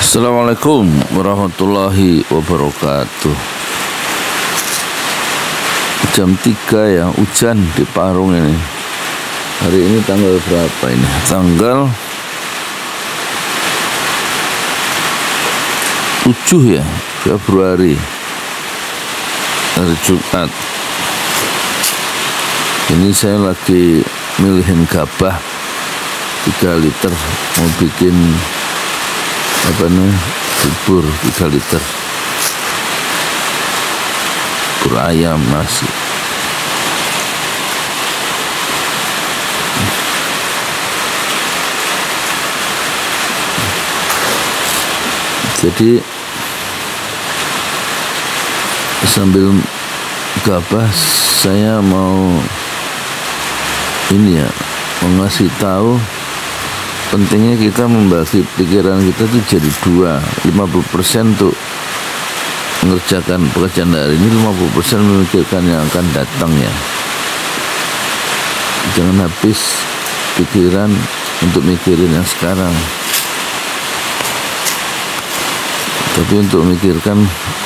Assalamualaikum warahmatullahi wabarakatuh. Jam 3 ya, hujan di Parung ini. Hari ini tanggal berapa ini? Tanggal 7 ya, Februari, hari Jumat. Ini saya lagi milihin gabah 3 liter, mau bikin bubur 3 liter, bubur ayam, nasi. Jadi sambil gabah saya mau ngasih tahu pentingnya kita membagi pikiran kita itu jadi 50% untuk mengerjakan pekerjaan hari ini, 50% memikirkan yang akan datang ya. Jangan habis pikiran untuk mikirin yang sekarang, tapi untuk memikirkan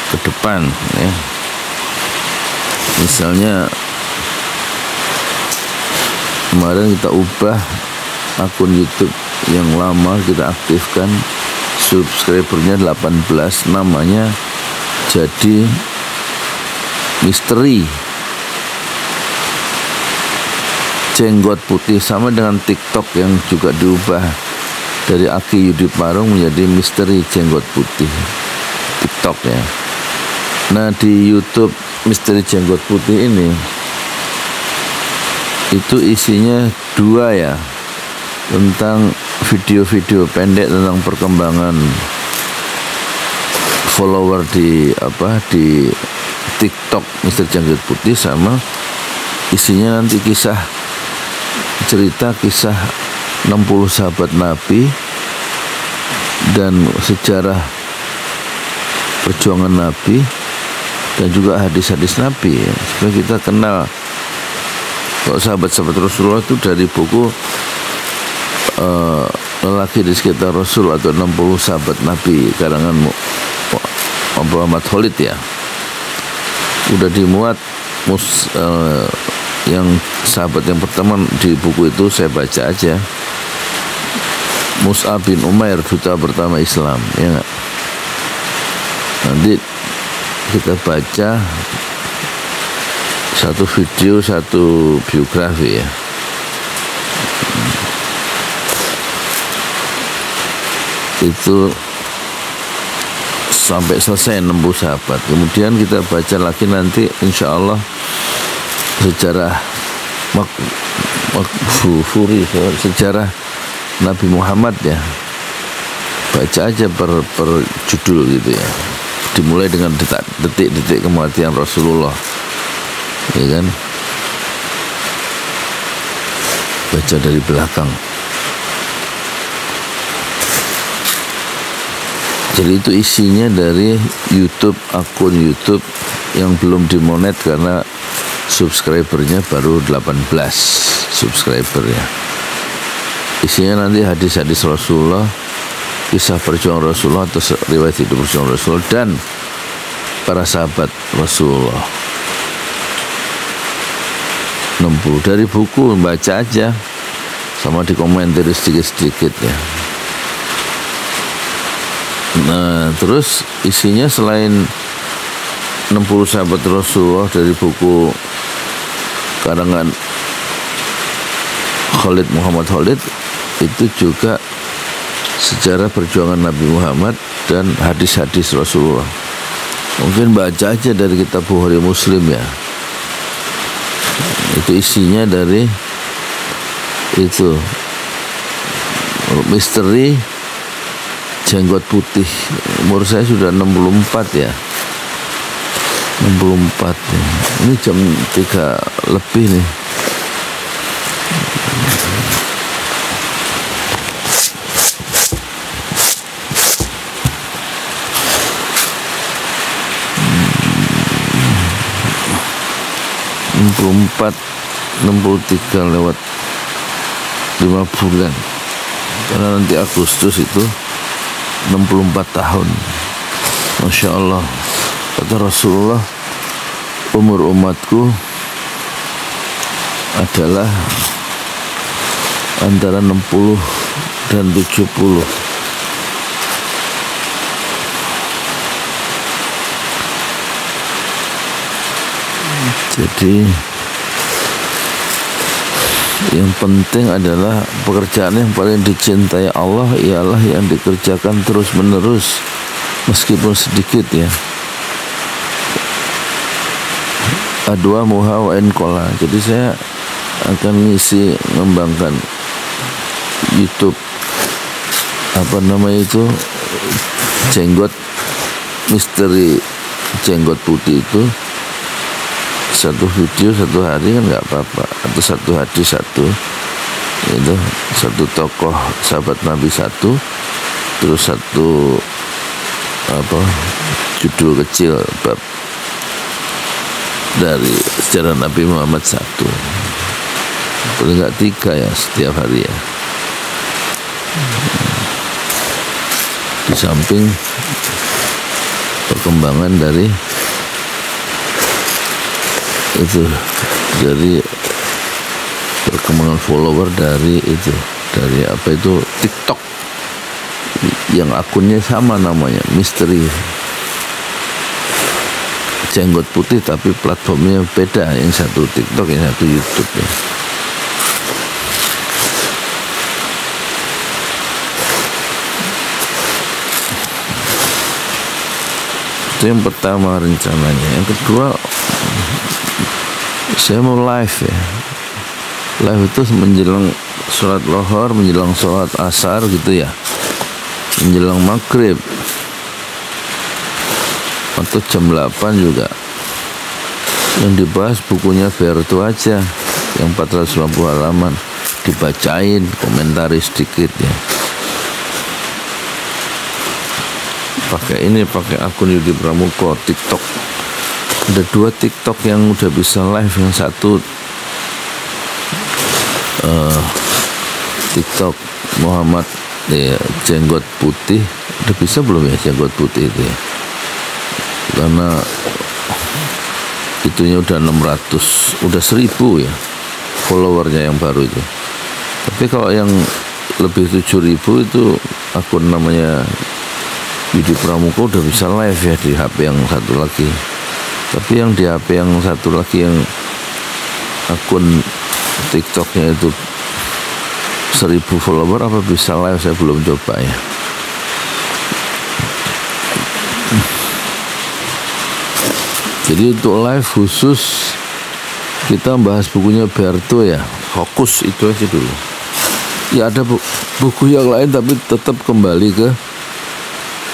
ke depan ya. Misalnya kemarin kita ubah akun YouTube yang lama, kita aktifkan, subscribernya 18, namanya jadi Misteri Jenggot Putih, sama dengan TikTok yang juga diubah dari Aki Yudi Parung menjadi Misteri Jenggot Putih TikTok ya. Nah, di YouTube Misteri Jenggot Putih ini itu isinya 2 ya, tentang video-video pendek tentang perkembangan follower di TikTok Misteri Jenggot Putih, sama isinya nanti kisah 60 sahabat Nabi dan sejarah perjuangan Nabi dan juga hadis-hadis Nabi ya, supaya kita kenal kalau sahabat-sahabat Rasulullah itu dari buku lelaki di sekitar Rasul atau 60 sahabat Nabi karangan Muhammad Khalid ya, udah dimuat yang sahabat yang pertama di buku itu saya baca aja, Mus'ab bin Umair, duta pertama Islam ya gak? Nanti kita baca satu video, satu biografi ya. Itu sampai selesai 60 sahabat. Kemudian kita baca lagi nanti insya Allah sejarah sejarah Nabi Muhammad ya. Baca aja per judul gitu ya. Dimulai dengan detik-detik kematian Rasulullah, ya kan? Baca dari belakang. Jadi itu isinya dari YouTube, akun YouTube yang belum dimonet karena subscribernya baru 18 subscribernya. Isinya nanti hadis-hadis Rasulullah, kisah perjuangan Rasulullah atau riwayat hidup perjuangan Rasulullah dan para sahabat Rasulullah. 60 dari buku, baca aja sama dikomentari sedikit-sedikit ya. Nah, terus isinya selain 60 sahabat Rasulullah dari buku karangan Muhammad Khalid, itu juga sejarah perjuangan Nabi Muhammad dan hadis-hadis Rasulullah. Mungkin baca aja dari kitab Bukhari Muslim ya. Itu isinya dari itu Misteri Jenggot Putih. Umur saya sudah 64 ya. 64 ya. Ini jam 3 lebih nih. empat 63 lewat 5 bulan, karena nanti Agustus itu 64 tahun. Masya Allah. Kata Rasulullah, umur umatku adalah antara 60 dan 70. Jadi yang penting adalah pekerjaan yang paling dicintai Allah ialah yang dikerjakan terus menerus meskipun sedikit ya. Adwa muha wa enkola. Jadi saya akan ngisi ngembangkan YouTube jenggot misteri jenggot putih itu. Satu video satu hari kan nggak apa-apa, atau satu hadis satu, itu satu tokoh sahabat Nabi satu, terus satu judul kecil bab dari sejarah Nabi Muhammad satu, boleh nggak 3 ya setiap hari ya. Di samping perkembangan dari itu, dari perkembangan follower dari TikTok yang akunnya sama namanya misteri jenggot putih tapi platformnya beda, yang satu TikTok yang satu YouTube ya. Itu yang pertama rencananya. Yang kedua, saya mau live ya. Live itu menjelang sholat lohor, menjelang sholat asar gitu ya, menjelang maghrib atau jam 8 juga. Yang dibahas bukunya Berto aja, yang 450 halaman, dibacain, komentari sedikit ya. Pakai akun Yudi Pramuko TikTok. Ada 2 TikTok yang udah bisa live. Yang satu TikTok Muhammad ya, jenggot putih. Udah bisa belum ya jenggot putih itu ya? Karena itunya udah 600, udah 1000 ya followernya yang baru itu. Tapi kalau yang lebih 7000 itu akun namanya Yudi Pramuko udah bisa live ya di HP yang satu lagi. Tapi yang di HP yang satu lagi yang akun TikToknya itu 1000 follower, apa bisa live? Saya belum coba ya. Jadi untuk live khusus kita bahas bukunya Berto ya, fokus itu aja dulu. Ya ada buku yang lain tapi tetap kembali ke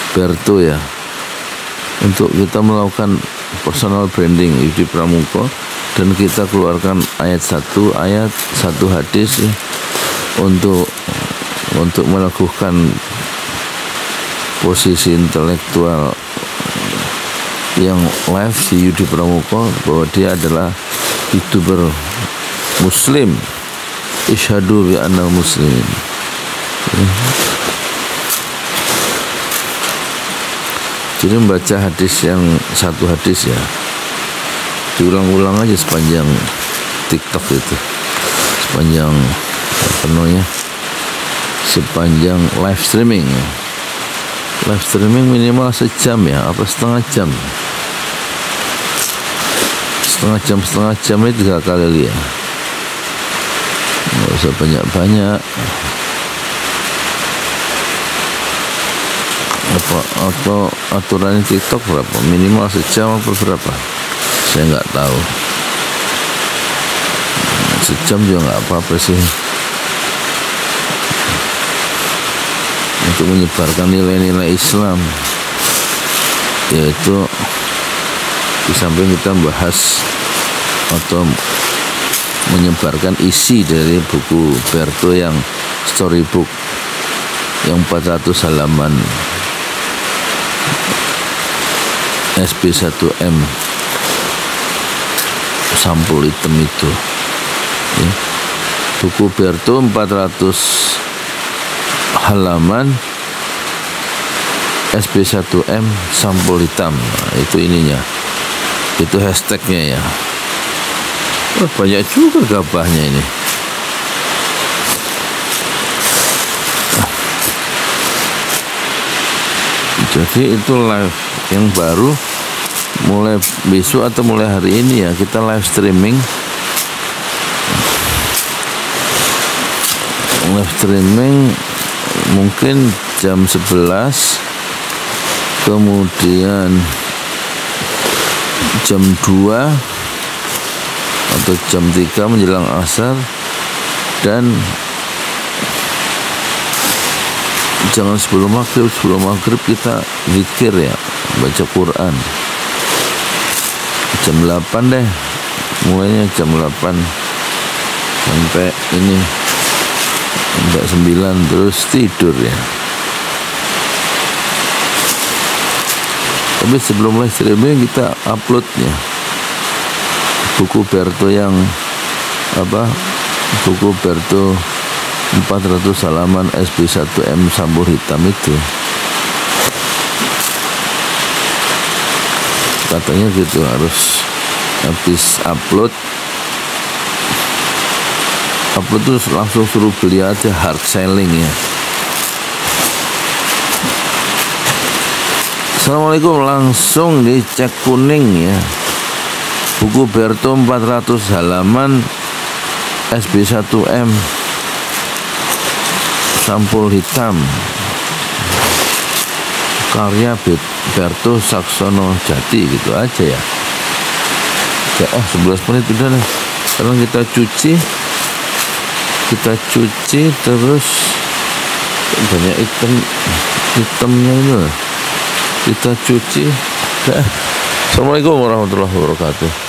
Berto ya, untuk kita melakukan personal branding Yudi Pramuko, dan kita keluarkan ayat satu hadis ya, untuk melakukan posisi intelektual yang live si Yudi Pramuko bahwa dia adalah YouTuber Muslim, isyhadu bi anna muslimin. Jadi membaca hadis yang satu hadis ya, diulang-ulang aja sepanjang TikTok itu, sepanjang live streaming. Live streaming minimal sejam ya, apa setengah jam? Setengah jam itu 3 kali ya. Nggak usah banyak-banyak. Atau aturan TikTok berapa? Minimal sejam apa berapa? Saya nggak tahu. Sejam juga nggak apa-apa sih. Untuk menyebarkan nilai-nilai Islam, yaitu di samping kita bahas atau menyebarkan isi dari buku Berto yang storybook yang 400 halaman SB1M sampul hitam itu ya. Buku Berto 400 halaman SB1M sampul hitam. Nah, itu ininya, itu hashtagnya ya. Banyak juga gabahnya ini. Jadi itu live yang baru mulai besok atau mulai hari ini ya, kita live streaming. Live streaming mungkin jam 11, kemudian jam 2 atau jam 3 menjelang asar, dan jangan sebelum maghrib kita zikir ya, baca Quran. Jam 8 deh, mulainya jam 8 sampai ini sampai 9, terus tidur ya. Tapi sebelum live streaming kita uploadnya buku Berto yang buku Berto 400 halaman SB1M sampul hitam itu. Katanya gitu, harus habis upload terus langsung suruh beli aja, hard selling ya. Assalamualaikum, langsung di Cek Kuning ya, buku Berto 400 halaman SB1M sampul hitam karya Berto Saksono Jati, gitu aja ya. 11 menit udah nih. Sekarang kita cuci terus banyak hitamnya itu, kita cuci. Assalamualaikum warahmatullahi wabarakatuh.